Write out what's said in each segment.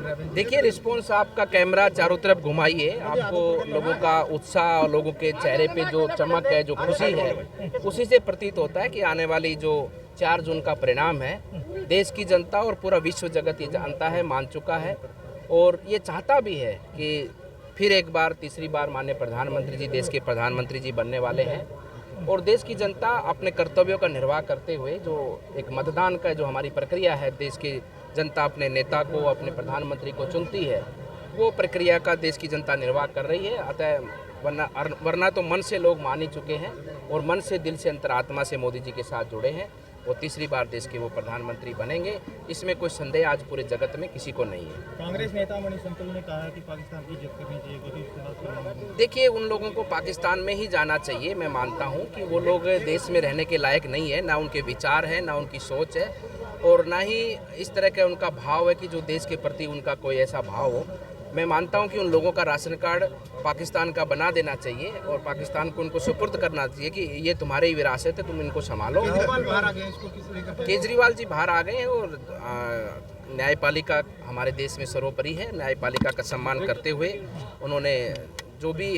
देखिए, रिस्पॉन्स आपका कैमरा चारों तरफ घुमाइए, आपको लोगों का उत्साह और लोगों के चेहरे पे जो चमक है, जो खुशी है, उसी से प्रतीत होता है कि आने वाली जो 4 जून का परिणाम है, देश की जनता और पूरा विश्व जगत ये जानता है, मान चुका है और ये चाहता भी है कि फिर एक बार, तीसरी बार माननीय प्रधानमंत्री जी देश के प्रधानमंत्री जी बनने वाले हैं और देश की जनता अपने कर्तव्यों का निर्वाह करते हुए जो एक मतदान का जो हमारी प्रक्रिया है, देश की जनता अपने नेता को, अपने प्रधानमंत्री को चुनती है, वो प्रक्रिया का देश की जनता निर्वाह कर रही है। अतः वरना तो मन से लोग मान ही चुके हैं और मन से, दिल से, अंतरात्मा से मोदी जी के साथ जुड़े हैं और तीसरी बार देश के वो प्रधानमंत्री बनेंगे, इसमें कोई संदेह आज पूरे जगत में किसी को नहीं है। कांग्रेस नेता मनीष संतल ने कहा है कि पाकिस्तान की इज्जत करनी चाहिए क्योंकि उसके साथ देखिए, उन लोगों को पाकिस्तान में ही जाना चाहिए। मैं मानता हूं कि वो लोग देश में रहने के लायक नहीं है, ना उनके विचार है, ना उनकी सोच है और ना ही इस तरह का उनका भाव है कि जो देश के प्रति उनका कोई ऐसा भाव हो। मैं मानता हूं कि उन लोगों का राशन कार्ड पाकिस्तान का बना देना चाहिए और पाकिस्तान को उनको सुपुर्द करना चाहिए कि ये तुम्हारी ही विरासत है, तुम इनको संभालो। केजरीवाल जी बाहर आ गए हैं और न्यायपालिका हमारे देश में सर्वोपरि है। न्यायपालिका का सम्मान करते हुए उन्होंने जो भी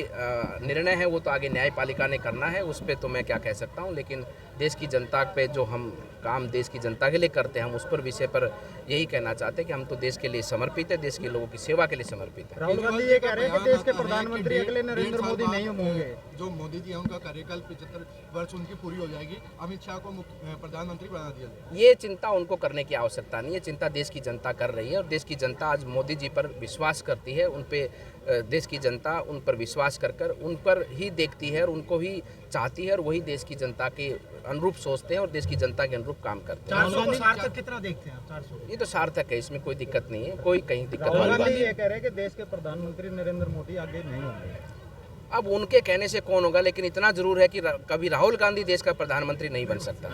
निर्णय है वो तो आगे न्यायपालिका ने करना है, उस पर तो मैं क्या कह सकता हूँ। लेकिन देश की जनता पे जो हम काम देश की जनता के लिए करते हैं, हम उस पर विषय पर यही कहना चाहते हैं कि हम तो देश के लिए समर्पित है, देश के लोगों की सेवा के लिए समर्पित है। राहुल गांधी ये कह रहे हैं कि देश के प्रधानमंत्री अगले नरेंद्र मोदी नहीं होंगे। जो मोदी जी हैं उनका कार्यकाल 75 वर्ष उनकी पूरी हो जाएगी, अमित शाह को प्रधानमंत्री बना दिया जाएगा। ये चिंता उनको करने की आवश्यकता नहीं है, चिंता देश की जनता कर रही है और देश की जनता आज मोदी जी पर विश्वास करती है। उन पे देश की जनता उन पर विश्वास कर उन पर ही देखती है और उनको ही चाहती है और वही देश की जनता के अनुरूप सोचते हैं और देश की जनता के अनुरूप काम करते हैं। 400 को सार्थक कितना देखते हैं आप? 400 ये तो सार्थक है, इसमें कोई दिक्कत नहीं है, कोई कहीं दिक्कत राहुल वाली बात गांधी नहीं। ये कह रहे हैं कि देश के प्रधानमंत्री नरेंद्र मोदी आगे नहीं होंगे। अब उनके कहने से कौन होगा, लेकिन इतना जरूर है कि कभी राहुल गांधी देश का प्रधानमंत्री नहीं बन सकता।